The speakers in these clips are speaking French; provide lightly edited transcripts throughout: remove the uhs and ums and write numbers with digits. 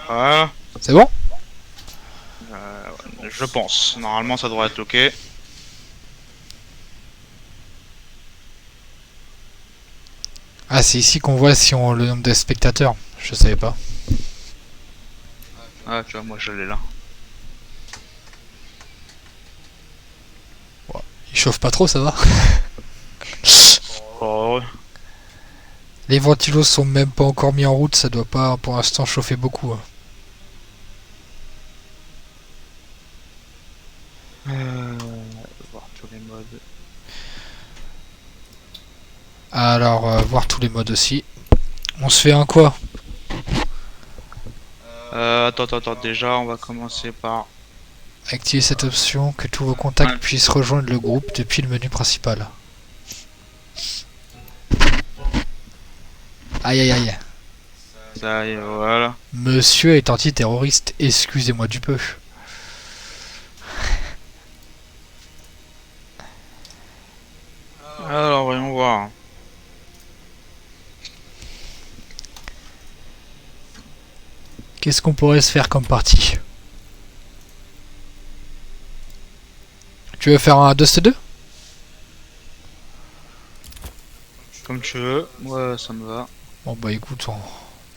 Voilà. C'est bon? Je pense. Normalement, ça devrait être ok. Ah, c'est ici qu'on voit si on le nombre de spectateurs. Je savais pas. Ah, tu vois, moi je l'ai là. Il chauffe pas trop, ça va? Oh, Les ventilos sont même pas encore mis en route, ça doit pas pour l'instant chauffer beaucoup. voir tous les modes. Alors, voir tous les modes aussi. On se fait un quoi? Attends, déjà, on va commencer par. Activez cette option, que tous vos contacts Ouais. puissent rejoindre le groupe depuis le menu principal. Aïe aïe aïe. Ça y est, voilà. Monsieur est antiterroriste, excusez-moi du peu. Alors, voyons voir. Qu'est-ce qu'on pourrait se faire comme partie? Tu veux faire un Dust 2? Comme tu veux. Ouais, ça me va. Bon bah écoute,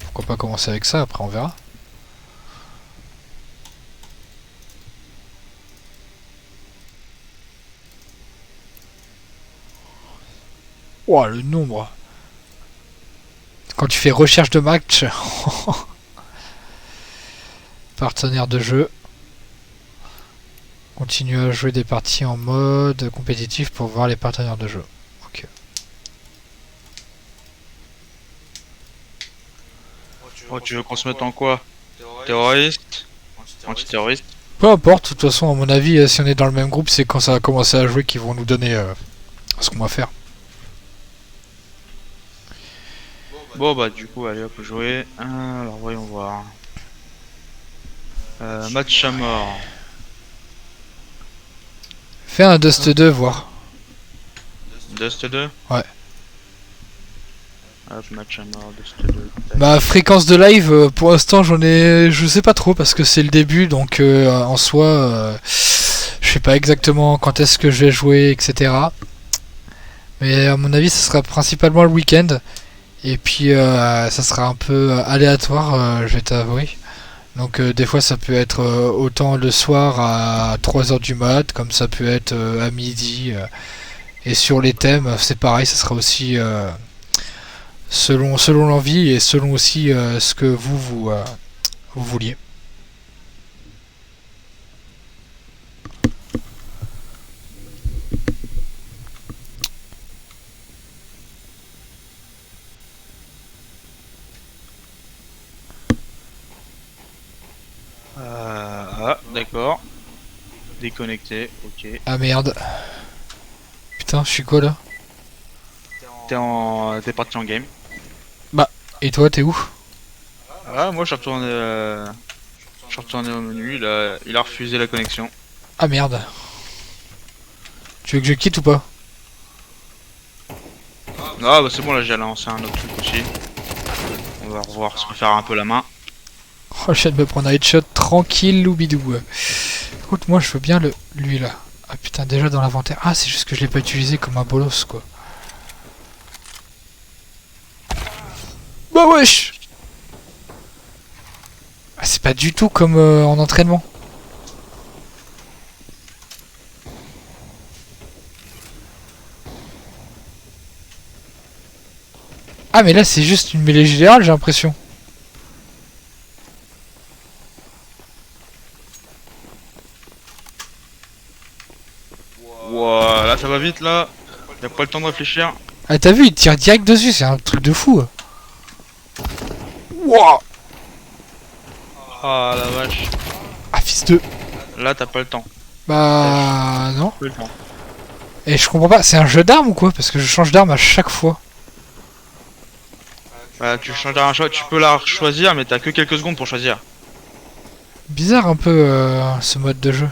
pourquoi pas commencer avec ça, après on verra. Ouah, le nombre. Quand tu fais recherche de match, partenaire de jeu, continue à jouer des parties en mode compétitif pour voir les partenaires de jeu. Ok. Oh, tu veux qu'on se mette en quoi? Terroriste? Antiterroriste? Peu importe, de toute façon, à mon avis, si on est dans le même groupe, c'est quand ça va commencer à jouer qu'ils vont nous donner ce qu'on va faire. Bon, bah, du coup, allez, hop, jouer. Alors, voyons voir. Match à mort. Fais un Dust 2, voir. Dust 2? Ouais. Hop, match à mort, Dust 2. Ma fréquence de live, pour l'instant, je sais pas trop parce que c'est le début, donc en soi, je sais pas exactement quand est-ce que je vais jouer, etc. Mais à mon avis, ce sera principalement le week-end. Et puis, ça sera un peu aléatoire, je vais t'avouer. Donc, des fois, ça peut être autant le soir à 3h du mat, comme ça peut être à midi. Et sur les thèmes, c'est pareil, ça sera aussi selon l'envie et selon aussi ce que vous vouliez. Ah, d'accord. Déconnecté, ok. Ah merde. Putain, je suis quoi là? T'es parti en game. Bah, et toi, t'es où? Ah, moi je suis retourné au menu, il a refusé la connexion. Ah merde. Tu veux que je quitte ou pas? Ah bah c'est bon, là j'ai lancé un autre truc aussi. On va revoir, se refaire un peu la main. Oh, je viens de me prendre un headshot tranquille, loubidou. Écoute, moi je veux bien lui là. Ah putain, déjà dans l'inventaire. Ah, c'est juste que je l'ai pas utilisé comme un bolos quoi. Bah wesh. Ah, c'est pas du tout comme en entraînement. Ah mais là c'est juste une mêlée générale, j'ai l'impression. Ouah, là ça va vite là. Y'a pas le temps de réfléchir. Ah t'as vu, il tire direct dessus, c'est un truc de fou. Wouah. Ah la vache. Ah fils de... Là t'as pas le temps. Bah non. Pas le temps. Et je comprends pas, c'est un jeu d'armes ou quoi? Parce que je change d'arme à chaque fois. Bah tu changes un choix, tu peux la choisir mais t'as que quelques secondes pour choisir. Bizarre un peu ce mode de jeu.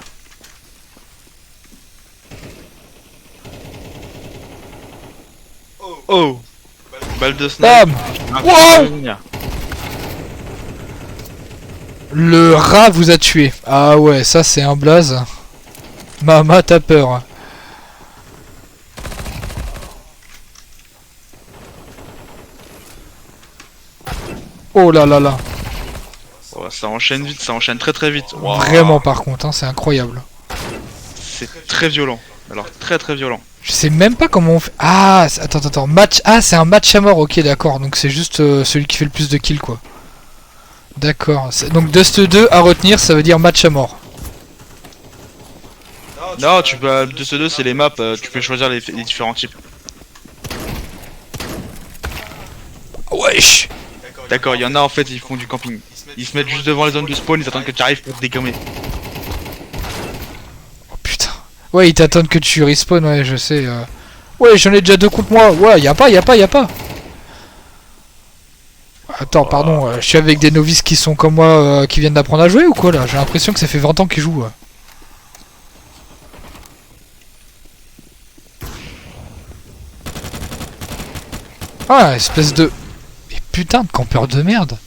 Oh, balle de snipe. Bam. Ah, Wow. venir. Le rat vous a tué. Ah ouais, ça c'est un blaze. Mama, t'as peur. Oh là là là. Oh, ça enchaîne vite, ça enchaîne très très vite. Wow. Vraiment par contre, hein, c'est incroyable. C'est très violent. Alors très très violent. Je sais même pas comment on fait. Ah, attends. Match. Ah, c'est un match à mort. Ok, d'accord. Donc c'est juste celui qui fait le plus de kills, quoi. D'accord. Donc Dust 2 à retenir, ça veut dire match à mort. Non, tu peux. De ce deux, c'est les maps. Tu peux choisir les différents types. Wesh. D'accord, il y en a en fait, ils font du camping. Ils se mettent juste devant les zones de spawn, ils attendent que tu arrives pour te dégommer. Oh putain. Ouais, ils t'attendent que tu respawn, ouais, je sais. Ouais, j'en ai déjà 2 contre moi. Ouais, y a pas. Attends, pardon, je suis avec des novices qui sont comme moi, qui viennent d'apprendre à jouer ou quoi là? J'ai l'impression que ça fait 20 ans qu'ils jouent. Ah, espèce de... Mais putain de campeur de merde.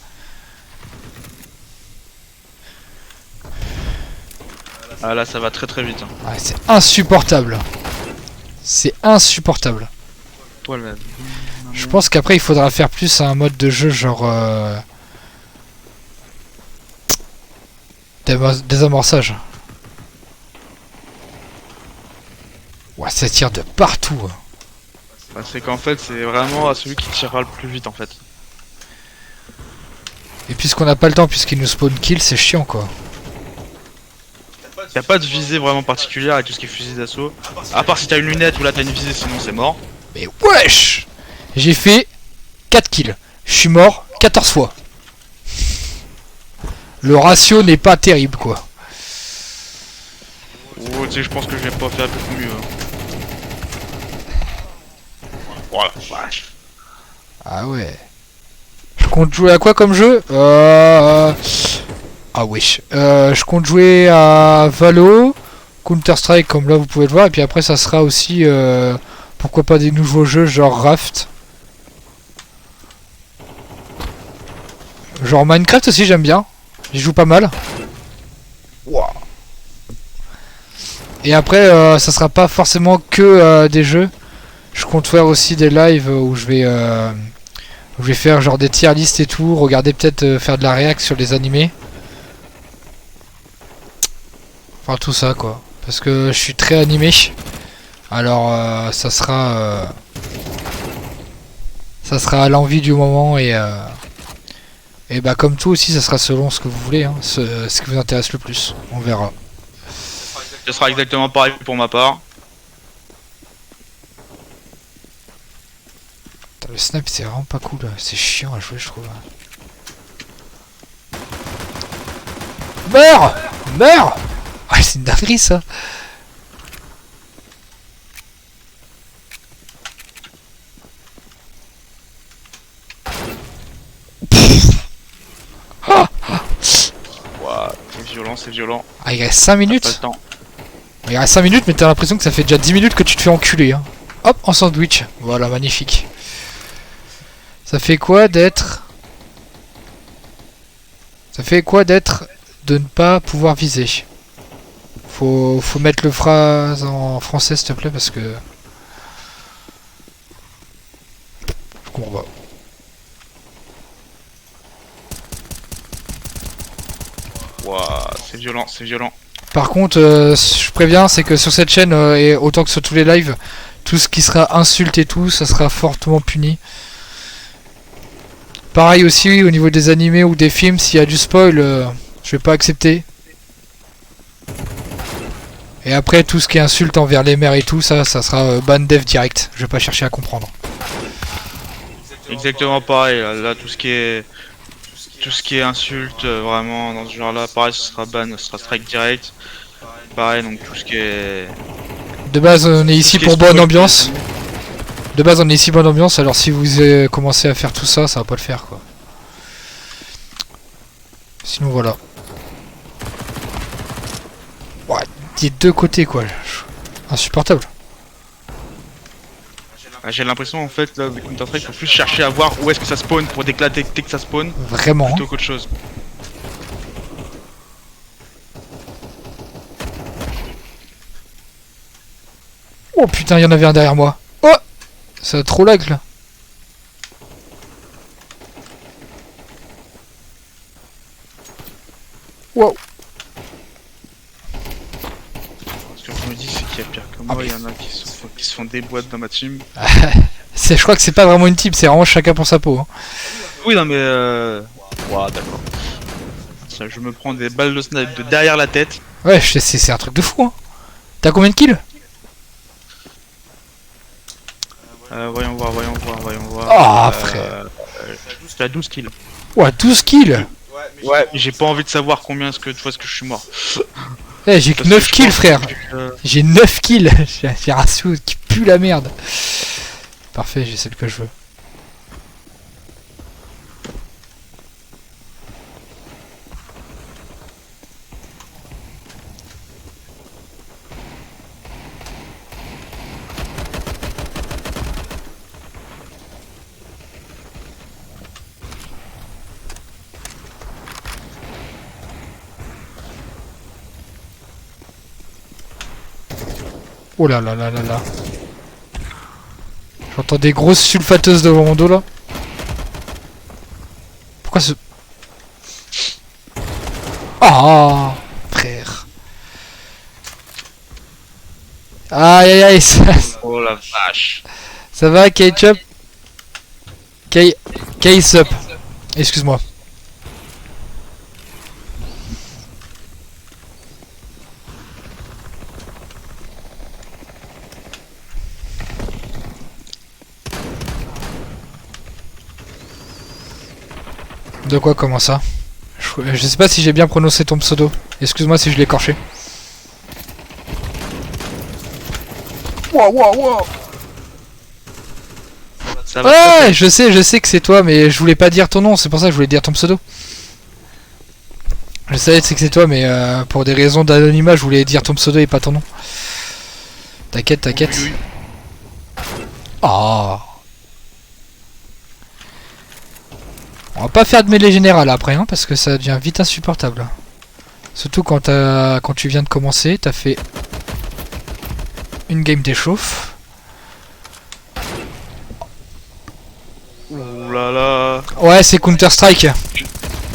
Ah là, ça va très très vite. Hein. Ouais, c'est insupportable. C'est insupportable. Toi là. Je pense qu'après il faudra faire plus un mode de jeu genre... désamorçage. Ouais, ça tire de partout. Bah, c'est qu'en fait, c'est vraiment à celui qui tirera le plus vite en fait. Et puisqu'on n'a pas le temps, puisqu'il nous spawn kill, c'est chiant quoi. Y'a pas de visée vraiment particulière avec tout ce qui est fusil d'assaut. À part si t'as une lunette ou là t'as une visée, sinon c'est mort. Mais wesh! J'ai fait 4 kills. Je suis mort 14 fois. Le ratio n'est pas terrible quoi. Oh, tu sais, je pense que je vais pas faire beaucoup mieux. Hein. Voilà, vache. Ah ouais. Je compte jouer à quoi comme jeu? Ah wesh. Je compte jouer à Valo, Counter-Strike comme là vous pouvez le voir. Et puis après ça sera aussi... pourquoi pas des nouveaux jeux genre Raft. Genre Minecraft aussi j'aime bien. J'y joue pas mal. Wow. Et après ça sera pas forcément que des jeux. Je compte faire aussi des lives où je vais faire genre des tier list et tout. Regarder peut-être faire de la réact sur les animés. Enfin tout ça quoi. Parce que je suis très animé. Alors ça sera à l'envie du moment et bah comme tout aussi ça sera selon ce que vous voulez, hein, ce qui vous intéresse le plus. On verra. Ce sera exactement pareil pour ma part. Putain, le snap c'est vraiment pas cool, c'est chiant à jouer je trouve. Meurs! Meurs! Ah c'est une dinguerie ça! Ouah, c'est violent, c'est violent. Ah il reste 5 minutes? Pas le temps. Il reste 5 minutes mais t'as l'impression que ça fait déjà 10 minutes que tu te fais enculer hein. Hop, en sandwich. Voilà, magnifique. Ça fait quoi d'être... de ne pas pouvoir viser? Faut mettre le phrase en français s'il te plaît parce que... Je comprends pas. Ouah, c'est violent, c'est violent. Par contre, je préviens, c'est que sur cette chaîne, et autant que sur tous les lives, tout ce qui sera insulte et tout, ça sera fortement puni. Pareil aussi au niveau des animés ou des films, s'il y a du spoil, je vais pas accepter. Et après, tout ce qui est insulte envers les mères et tout, ça sera ban dev direct. Je vais pas chercher à comprendre. Exactement pareil, là tout ce qui est insulte, vraiment dans ce genre là, pareil ce sera ban, ce sera strike direct. Pareil donc tout ce qui est... De base on est ici pour bonne ambiance. Alors si vous commencez à faire tout ça, ça va pas le faire quoi. Sinon voilà. Ouais, des deux côtés quoi. Insupportable. J'ai l'impression en fait là avec Counter-Strike faut plus chercher à voir où est-ce que ça spawn pour déclater dès que ça spawn. Vraiment. Plutôt qu'autre chose. Oh putain, il y en avait un derrière moi. Oh, ça a trop lag là. Wow. Ce que je me dis, c'est qu'il y a pire que moi. Il y en a qui se font des boîtes dans ma team. Je crois que c'est pas vraiment une team, c'est vraiment chacun pour sa peau. Hein. Oui, non, mais ouais, d'accord. Ça, je me prends des balles de snipe de derrière la tête. Ouais, c'est un truc de fou. Hein. T'as combien de kills? Voyons voir. Ah, frère. J'ai 12 kills. Ouais, 12 kills. Ouais, j'ai pas envie de savoir combien est-ce que je suis mort. Eh, j'ai que 9 kills, frère. Que, J'ai 9 kills. J'ai un ratio qui pue la merde. Parfait, j'ai celle que je veux. Oh là là là là là. J'entends des grosses sulfateuses devant mon dos là. Pourquoi ce... Ah, frère. Aïe aïe aïe, oh la vache. ça va, Ketchup? Case up. Excuse-moi. De quoi, comment ça? Je sais pas si j'ai bien prononcé ton pseudo. Excuse-moi si je l'ai écorché. Wow. Ça va. Ouais, je sais que c'est toi, mais je voulais pas dire ton nom, c'est pour ça que je voulais dire ton pseudo. Je savais que c'est toi, mais pour des raisons d'anonymat, je voulais dire ton pseudo et pas ton nom. T'inquiète. Oui. Ah. On va pas faire de mêlée générale après, hein, parce que ça devient vite insupportable. Surtout quand tu viens de commencer, t'as fait une game d'échauffe. Ouh là là. Ouais, c'est Counter-Strike.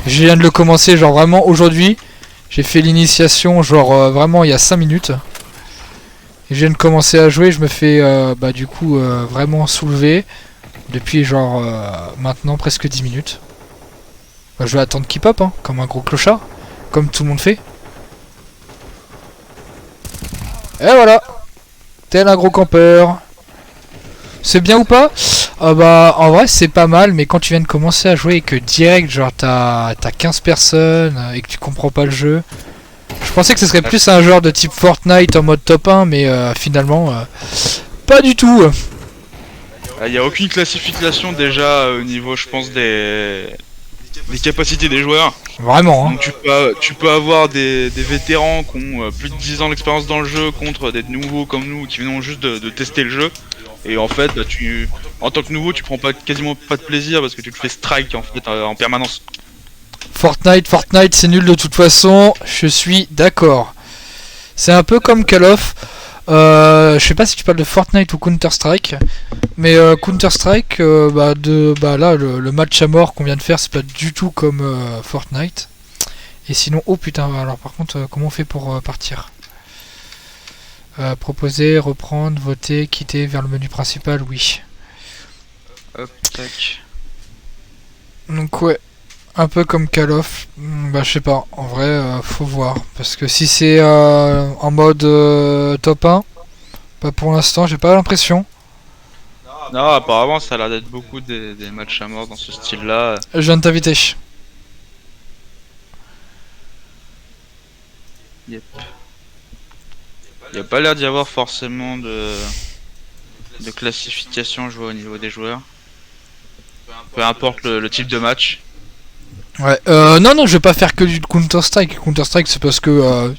Je viens de le commencer, genre vraiment aujourd'hui. J'ai fait l'initiation, genre vraiment il y a 5 minutes. Et je viens de commencer à jouer, je me fais du coup vraiment soulever. Depuis genre maintenant presque 10 minutes. Bah, je vais attendre qu'il pop, hein, comme un gros clochard. Comme tout le monde fait. Et voilà. Tel un gros campeur. C'est bien ou pas? Bah en vrai c'est pas mal, mais quand tu viens de commencer à jouer et que direct genre t'as 15 personnes et que tu comprends pas le jeu. Je pensais que ce serait plus un genre de type Fortnite en mode top 1, mais finalement pas du tout. Il n'y a aucune classification déjà au niveau, je pense, des capacités des joueurs. Vraiment, hein. Donc tu peux avoir des vétérans qui ont plus de 10 ans d'expérience dans le jeu contre des nouveaux comme nous qui viennent juste de tester le jeu. Et en fait, bah, en tant que nouveau, tu prends quasiment pas de plaisir parce que tu te fais strike en fait en permanence. Fortnite c'est nul de toute façon, je suis d'accord. C'est un peu comme Call of. Je sais pas si tu parles de Fortnite ou Counter-Strike, mais Counter-Strike, là le match à mort qu'on vient de faire, c'est pas du tout comme Fortnite. Et sinon, oh putain, alors par contre, comment on fait pour partir? Proposer, reprendre, voter, quitter vers le menu principal, oui. Hop, tac. Donc ouais, un peu comme Call of, bah je sais pas, en vrai faut voir, parce que si c'est en mode top 1, bah pour l'instant j'ai pas l'impression. Non, apparemment ça a l'air d'être beaucoup des matchs à mort dans ce style-là. Je viens de t'inviter. Yep. Il n'y a pas l'air d'y avoir forcément de classification jouée au niveau des joueurs. Peu importe le type de match. Ouais, non, je vais pas faire que du Counter-Strike. Counter-Strike, c'est parce que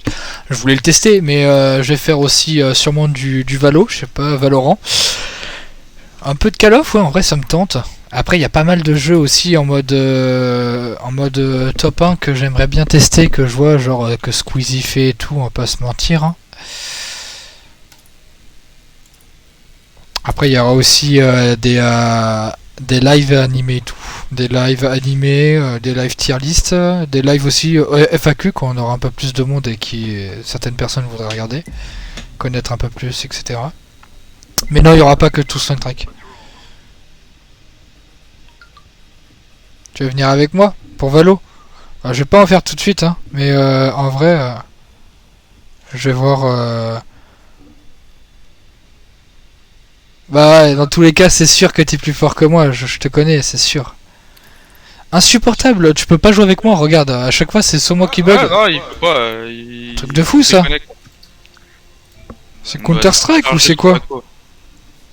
je voulais le tester, mais je vais faire aussi sûrement du Valo, je sais pas, Valorant. Un peu de Call of, ouais, en vrai, ça me tente. Après, il y a pas mal de jeux aussi en mode top 1 que j'aimerais bien tester, que je vois, genre que Squeezie fait et tout, on va pas se mentir. Hein. Après, il y aura aussi des lives animés et tout. Des lives animés, des lives tier list, des lives aussi FAQ quand on aura un peu plus de monde et qui certaines personnes voudraient regarder, connaître un peu plus, etc. Mais non, il n'y aura pas que tout soundtrack. Tu veux venir avec moi pour Valo? Je vais pas en faire tout de suite, hein, mais en vrai, je vais voir. Bah ouais, dans tous les cas, c'est sûr que t'es plus fort que moi, je te connais, c'est sûr. Insupportable, tu peux pas jouer avec moi, regarde, à chaque fois c'est soit moi qui bug. Ah non, il peut pas. Truc de fou ça. déconnecte. C'est Counter-Strike ou charger c'est sur quoi? la co.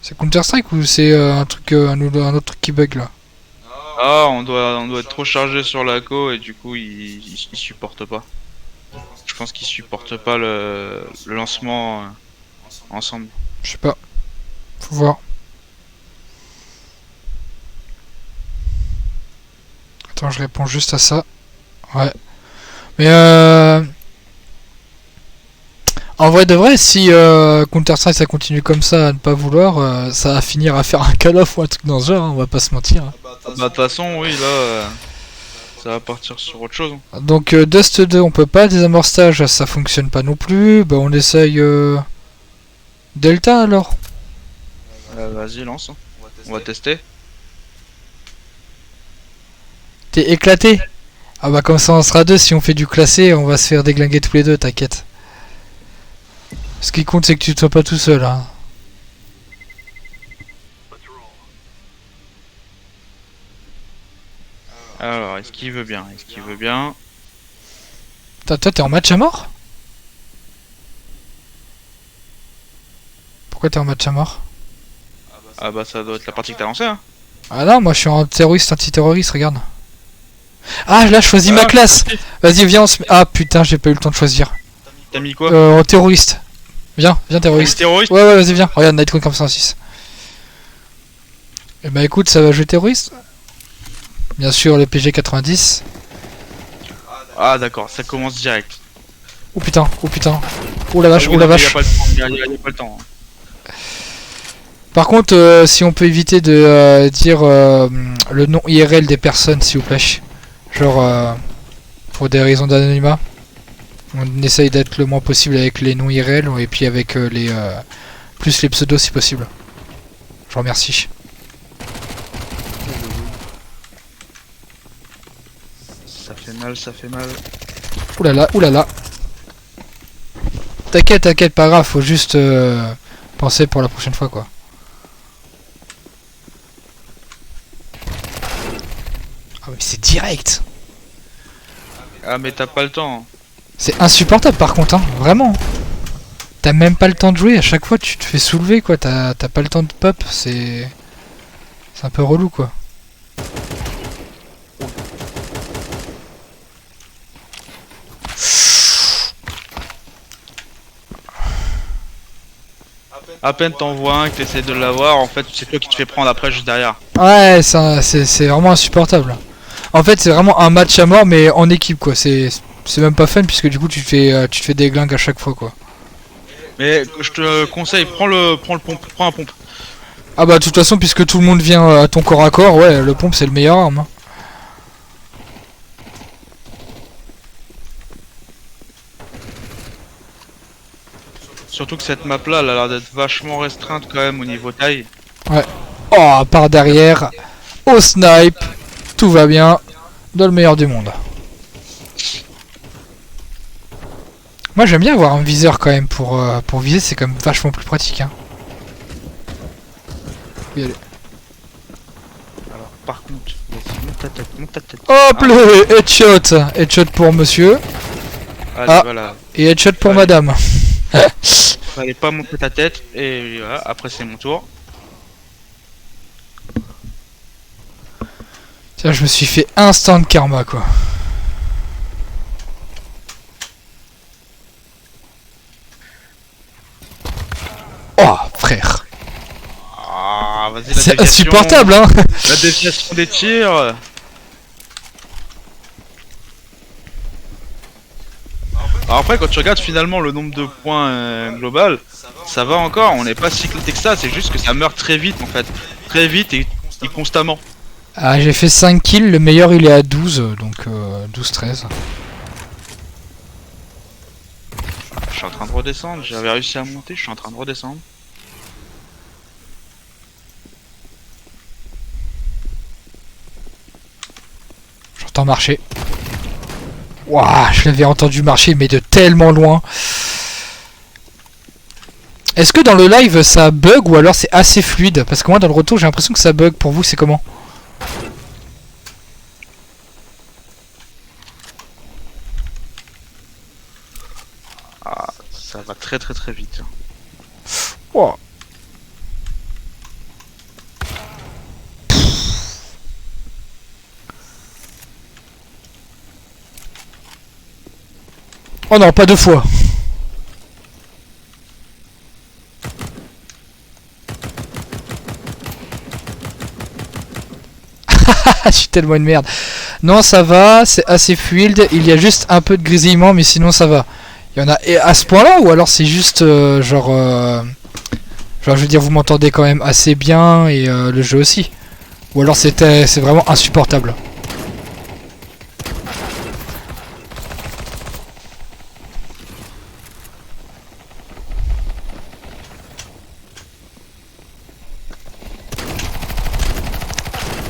C'est Counter-Strike ou c'est un truc, un autre truc qui bug là? Ah, on doit être trop chargé sur la co et du coup il supporte pas. Je pense qu'il supporte pas le lancement ensemble. Je sais pas, faut voir. Attends, je réponds juste à ça. Ouais. Mais en vrai de vrai, si Counter-Strike ça continue comme ça à ne pas vouloir, ça va finir à faire un Call of ou un truc dans ce genre, hein, on va pas se mentir. Hein. Bah de toute façon oui là ça va partir sur autre chose. Donc Dust 2 on peut pas, désamorçage ça fonctionne pas non plus, bah on essaye Delta alors. Vas-y lance, on va tester. T'es éclaté. Ah bah comme ça on sera deux, si on fait du classé on va se faire déglinguer tous les deux, t'inquiète. Ce qui compte c'est que tu sois pas tout seul hein. Alors est-ce qu'il veut bien? Est-ce qu'il veut bien? Toi t'es en match à mort? Pourquoi t'es en match à mort? Ah bah ça doit être la partie que t'as lancée hein. Ah non, moi je suis en terroriste antiterroriste, regarde. Ah là je choisis ma classe. Vas-y viens on se met... Ah putain j'ai pas eu le temps de choisir. T'as mis quoi? En terroriste. Viens terroriste. Terroriste? Ouais vas-y viens, regarde Nightcone comme 106. Et bah écoute ça va jouer terroriste. Bien sûr le PG 90. Ah d'accord, ça commence direct. Oh putain, oh putain. Oh la vache, Ah oui, oh la non, mais vache. y a pas le temps. Par contre si on peut éviter de dire le nom IRL des personnes s'il vous plaît. Genre pour des raisons d'anonymat. On essaye d'être le moins possible avec les noms IRL et puis avec les plus les pseudos si possible. Je vous remercie. Ça fait mal, ça fait mal. Oulala, oulala. T'inquiète, pas grave, faut juste penser pour la prochaine fois quoi. Ah mais c'est direct. Ah mais t'as pas le temps. C'est insupportable par contre, hein, vraiment. T'as même pas le temps de jouer, à chaque fois tu te fais soulever quoi, t'as pas le temps de pop, c'est un peu relou quoi. À peine t'envoies un que t'essaies de l'avoir, en fait c'est toi qui te fais prendre après juste derrière. Ouais, c'est vraiment insupportable. En fait, c'est vraiment un match à mort, mais en équipe, quoi. C'est même pas fun, puisque du coup, tu te fais des glingues à chaque fois, quoi. Mais je te conseille, prends le pompe, prends un pompe. Ah bah, de toute façon, puisque tout le monde vient à ton corps à corps, ouais, le pompe, c'est le meilleur arme. Hein. Surtout que cette map là, elle a l'air d'être vachement restreinte quand même au niveau taille. Ouais. Oh, par derrière, au snipe, tout va bien, dans le meilleur du monde. Moi j'aime bien avoir un viseur quand même pour viser, c'est quand même vachement plus pratique. Hein. Faut y aller. Alors par contre, vas-y, monte ta tête, monte ta tête. Hop le headshot. Headshot pour monsieur. Allez, Ah. voilà. Et headshot pour Allez. madame. Fallait pas monter ta tête, et voilà, après c'est mon tour. Tiens, je me suis fait instant karma quoi. Oh frère. Ah, vas-y, la C'est déviation. insupportable hein. La déviation des tirs. Alors après, quand tu regardes finalement le nombre de points global, ça va encore, on n'est pas si éclaté que ça, c'est juste que ça meurt très vite en fait. Très vite et constamment. Ah, j'ai fait 5 kills, le meilleur il est à 12, donc 12-13. Je suis en train de redescendre, j'avais réussi à monter, je suis en train de redescendre. J'entends marcher. Waouh, je l'avais entendu marcher, mais de tellement loin. Est-ce que dans le live ça bug ou alors c'est assez fluide? Parce que moi dans le retour j'ai l'impression que ça bug. Pour vous c'est comment? Ah, ça va très très très vite. Wow. Oh non, pas deux fois. Je suis tellement une merde. Non, ça va, c'est assez fluide. Il y a juste un peu de grésillement, mais sinon ça va. Il y en a à ce point-là, ou alors c'est juste genre, je veux dire, vous m'entendez quand même assez bien et le jeu aussi. Ou alors c'est vraiment insupportable.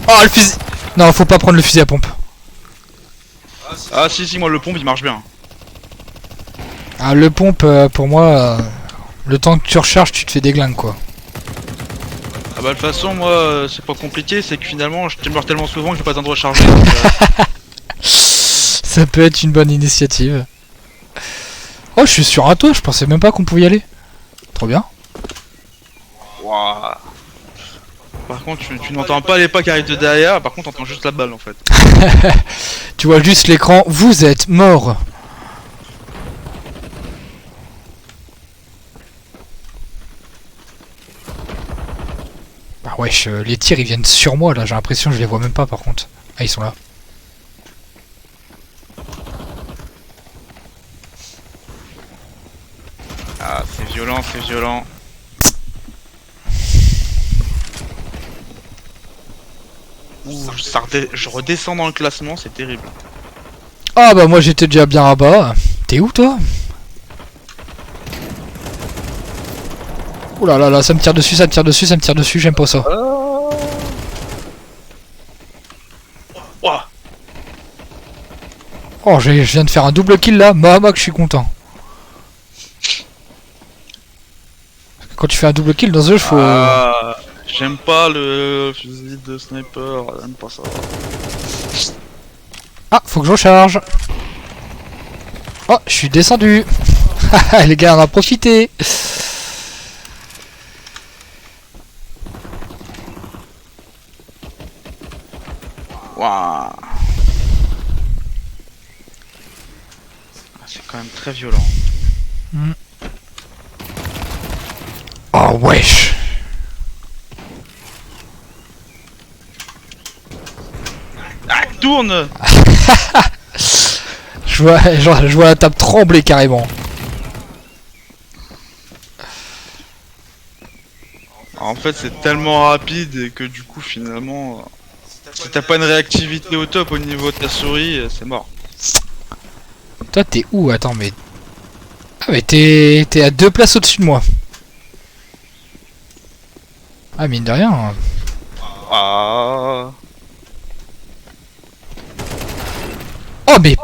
Oh le fusil. Non, faut pas prendre le fusil à pompe. Ah si, moi le pompe il marche bien. Ah, le pompe, pour moi, le temps que tu recharges, tu te fais des glingues quoi. Ah bah de toute façon moi c'est pas compliqué, c'est que finalement je meurs tellement souvent que j'ai pas besoin de recharger. Donc, Ça peut être une bonne initiative. Oh, je suis sur un toit, je pensais même pas qu'on pouvait y aller. Trop bien. Waouh. Par contre tu n'entends pas les pas qui arrivent de derrière, par contre t'entends juste la balle en fait. Tu vois juste l'écran, vous êtes mort. Ah wesh, les tirs ils viennent sur moi là, j'ai l'impression que je les vois même pas par contre. Ah, ils sont là. Ah c'est violent, c'est violent. Ouh, je redescends dans le classement, c'est terrible. Ah bah moi j'étais déjà bien là-bas. T'es où toi? Ouh là là là, ça me tire dessus, ça me tire dessus, ça me tire dessus, j'aime pas ça. Ouah. Oh, je viens de faire un double kill là, Mama que je suis content. Quand tu fais un double kill dans ce jeu, faut... Ah, j'aime pas le fusil de sniper, j'aime pas ça. Ah, faut que je recharge. Oh, je suis descendu. Les gars, on a profité. Waouh. C'est quand même très violent. Oh wesh. Ah, tourne. Je vois la table trembler carrément. En fait c'est tellement rapide et que du coup finalement si t'as pas une réactivité au top au niveau de ta souris c'est mort. Toi t'es où? Attends mais... Ah mais t'es à 2 places au-dessus de moi. Ah mine de rien. Ah. Oh mais...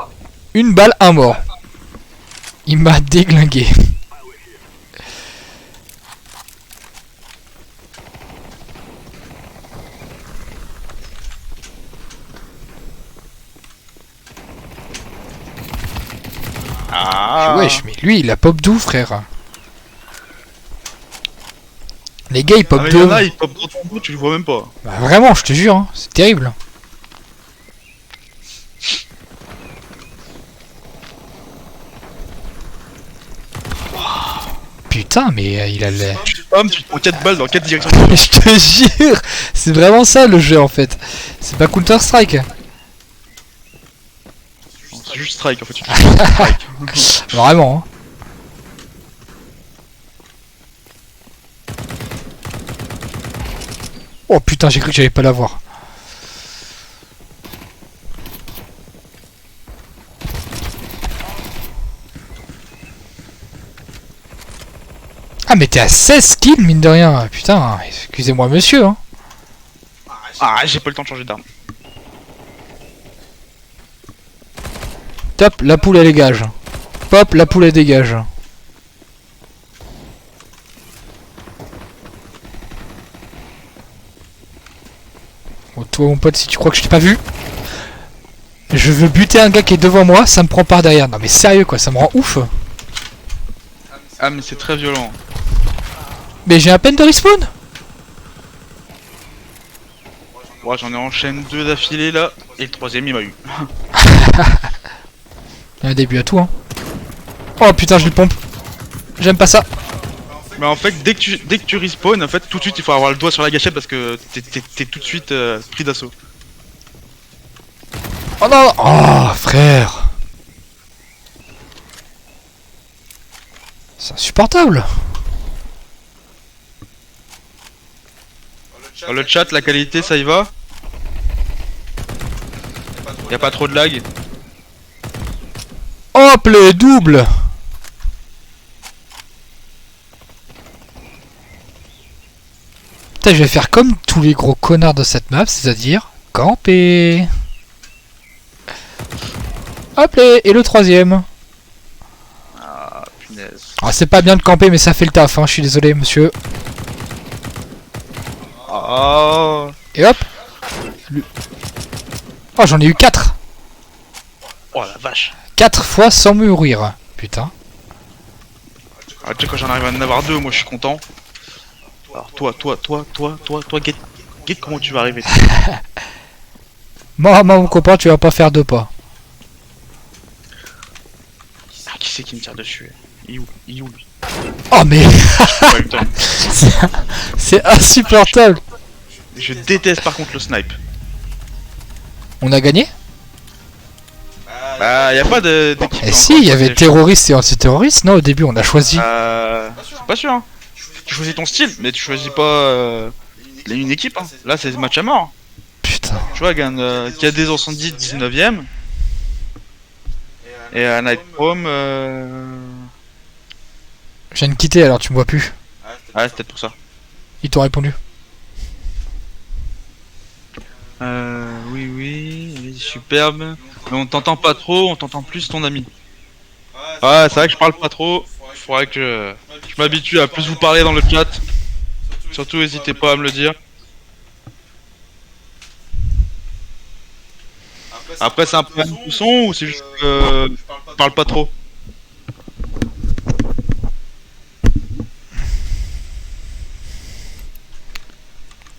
Une balle, un mort. Il m'a déglingué. Ah. Wesh, mais lui il a pop d'où frère? Les gars ils pop Ah mais d'où? y'en a, ils pop dans ton dos, tu le vois même pas. Bah vraiment, je te jure, hein, c'est terrible. Putain, mais il a l'air... Tu spams, tu te prends 4 balles dans 4 directions. Je te jure, c'est vraiment ça le jeu en fait. C'est pas Counter Strike. c'est juste strike en fait. Tu fais juste strike. Vraiment, hein. Oh putain, j'ai cru que j'allais pas l'avoir. Ah mais t'es à 16 kills mine de rien. Putain, excusez-moi monsieur, hein. Ah, j'ai pas le temps de changer d'arme. Top, la poule elle dégage. Pop, la poule elle dégage. Oh, toi mon pote, si tu crois que je t'ai pas vu, je veux buter un gars qui est devant moi, ça me prend par derrière. Non mais sérieux quoi, ça me rend ouf. Ah mais c'est très violent. Mais j'ai à peine de respawn. Ouais, j'en ai enchaîné 2 d'affilée là, et le 3ème il m'a eu. Il y a un début à tout, hein. Oh putain, je lui pompe. J'aime pas ça. Mais en fait, dès que tu respawn, en fait, tout de suite il faut avoir le doigt sur la gâchette parce que t'es tout de suite pris d'assaut. Oh non. Oh frère. C'est insupportable. Dans le chat, la qualité ça y va. Y a pas trop de lag. Hop le double. Putain, je vais faire comme tous les gros connards de cette map, c'est-à-dire camper. Hop les, et le 3ème. Ah punaise. Ah, c'est pas bien de camper mais ça fait le taf, hein. Je suis désolé monsieur. Oh. Et hop. Oh, j'en ai eu 4. Oh la vache. 4 fois sans mourir. Putain. Ah, tu sais, quand j'en arrive à en avoir 2, moi je suis content. Alors toi, guette comment tu vas arriver. Moi, mon copain, tu vas pas faire 2 pas. Ah, qui c'est qui me tire dessus? Il est où lui? Oh mais J'ai pas eu le temps. c'est insupportable. Je déteste par contre le snipe. On a gagné? Bah, y a pas d'équipe. Eh si, il y avait terroristes et antiterroristes. Non, au début, on a choisi. C'est pas sûr, hein. Tu choisis ton style, mais tu choisis pas une équipe, hein. Là, c'est match à mort. Putain. Tu vois, KD 70 19ème. Et Night Chrome. Je viens de quitter, alors tu me vois plus. Ouais, c'est peut-être pour ça. Ils t'ont répondu. Oui, superbe. Mais on t'entend pas trop, on t'entend plus ton ami. Ouais, c'est vrai que je parle pas trop. Faudrait que je m'habitue à plus vous parler dans le chat. Surtout, n'hésitez pas à me le dire. Après, c'est un problème de son ou c'est juste que je parle pas trop?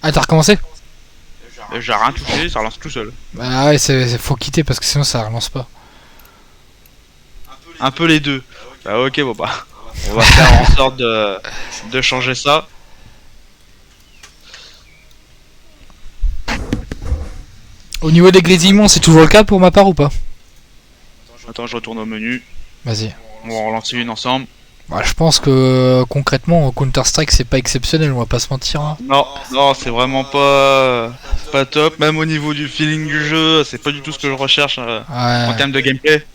Ah, t'as recommencé? J'ai rien touché, ça relance tout seul. Bah ouais, faut quitter parce que sinon ça relance pas. Un peu les deux. Bah ok, bon bah. On va faire en sorte de changer ça. Au niveau des grésillements, c'est toujours le cas pour ma part ou pas? Attends, je retourne au menu. Vas-y. On va en relancer une ensemble. Bah, je pense que concrètement, Counter-Strike c'est pas exceptionnel, on va pas se mentir. Hein. Non, c'est vraiment pas top. Même au niveau du feeling du jeu, c'est pas du tout ce que je recherche en termes de gameplay.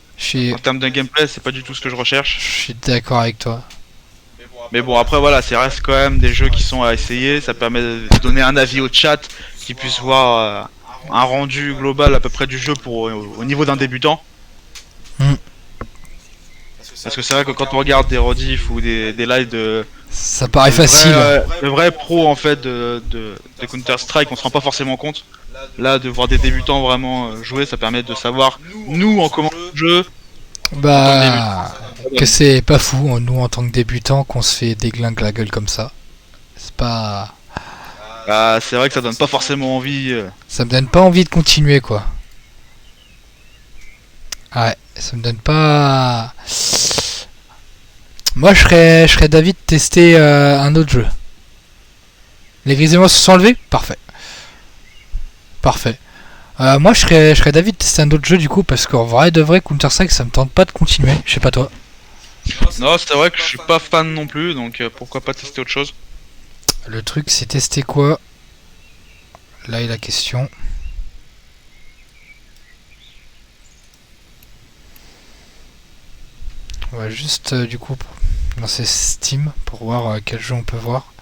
En termes de gameplay, c'est pas du tout ce que je recherche. Je suis d'accord avec toi. Mais bon, après voilà, ça reste quand même des jeux qui sont à essayer. Ça permet de donner un avis au chat, qui puisse voir un rendu global à peu près du jeu au niveau d'un débutant. Parce que c'est vrai que quand on regarde des rediffs ou des lives de... Ça paraît facile. Le vrai pro en fait de Counter-Strike, on se rend pas forcément compte. Là, de voir des débutants vraiment jouer, ça permet de savoir, nous, en commençant le jeu... Bah... Que c'est pas fou, nous, en tant que débutants, qu'on se fait déglinguer la gueule comme ça. C'est pas... Bah, c'est vrai que ça donne pas forcément envie... Ça me donne pas envie de continuer, quoi. Ouais, ça me donne pas... Moi, je serais d'avis de tester un autre jeu. Les grésillements se sont enlevés? Parfait. Parfait. Moi, je serais d'avis de tester un autre jeu du coup, parce qu'en vrai de vrai, Counter-Strike, ça me tente pas de continuer. Je sais pas toi. Non, c'est vrai que je suis pas fan non plus, donc pourquoi pas tester autre chose. Le truc, c'est tester quoi? Là est la question. On va juste du coup lancer Steam pour voir quel jeu on peut voir.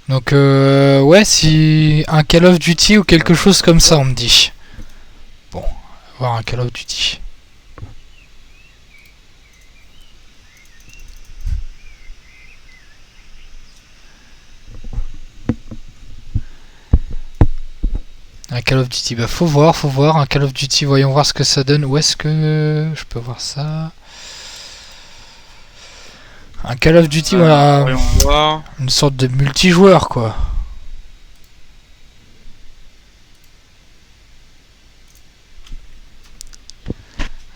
Donc ouais, si un Call of Duty ou quelque chose comme ça, on me dit. Bon, on va voir un Call of Duty. Un Call of Duty, bah faut voir un Call of Duty, voyons voir ce que ça donne. Où est-ce que je peux voir ça? Un Call of Duty, voilà, Voyons voir. une sorte de multijoueur quoi.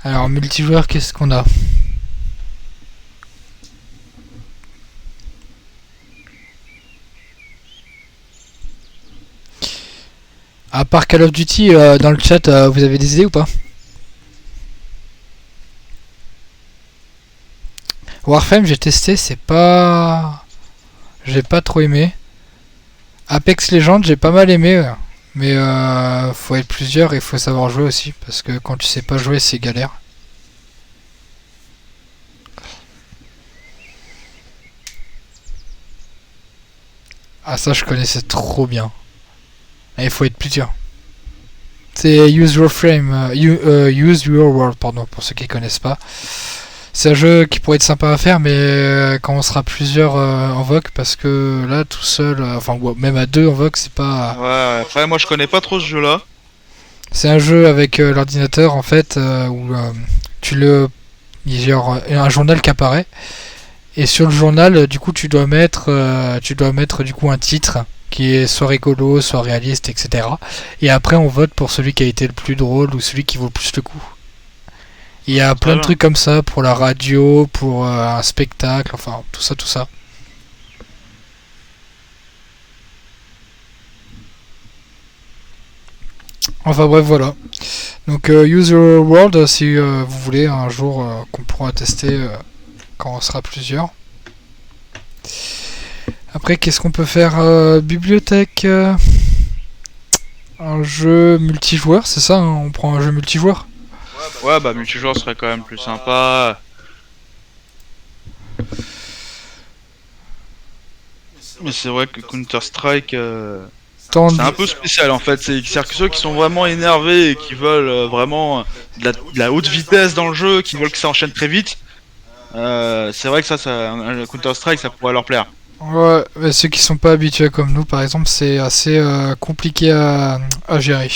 Alors multijoueur, qu'est-ce qu'on a? À part Call of Duty, dans le chat, vous avez des idées ou pas? Warframe, j'ai testé, c'est pas... J'ai pas trop aimé. Apex Legends, j'ai pas mal aimé, ouais. Mais faut être plusieurs et faut savoir jouer aussi, parce que quand tu sais pas jouer, c'est galère. Ah ça, je connaissais trop bien. Et il faut être plusieurs. C'est Use Your Frame, Use Your World, pardon, pour ceux qui connaissent pas. C'est un jeu qui pourrait être sympa à faire, mais quand on sera plusieurs en vogue, parce que là, tout seul, enfin, même à deux en vogue, c'est pas. Ouais, après, moi je connais pas trop ce jeu-là. C'est un jeu avec l'ordinateur, en fait, où tu le. Il y a un journal qui apparaît, et sur le journal, du coup, tu dois mettre du coup un titre qui est soit rigolo, soit réaliste, etc. Et après, on vote pour celui qui a été le plus drôle ou celui qui vaut le plus le coup. Il y a plein de trucs comme ça pour la radio, pour un spectacle, enfin tout ça, tout ça. Enfin bref, voilà. Donc Use Your World si vous voulez un jour qu'on pourra tester quand on sera plusieurs. Après, qu'est-ce qu'on peut faire? Bibliothèque. Un jeu multijoueur, c'est ça, hein, on prend un jeu multijoueur. Ouais, bah multijoueur serait quand même plus sympa. Mais c'est vrai que Counter-Strike, c'est un peu spécial en fait. C'est-à-dire que ceux qui sont vraiment énervés et qui veulent vraiment de la haute vitesse dans le jeu, qui veulent que ça enchaîne très vite, c'est vrai que un Counter-Strike, ça pourrait leur plaire. Ouais, mais ceux qui sont pas habitués comme nous, par exemple, c'est assez compliqué à gérer.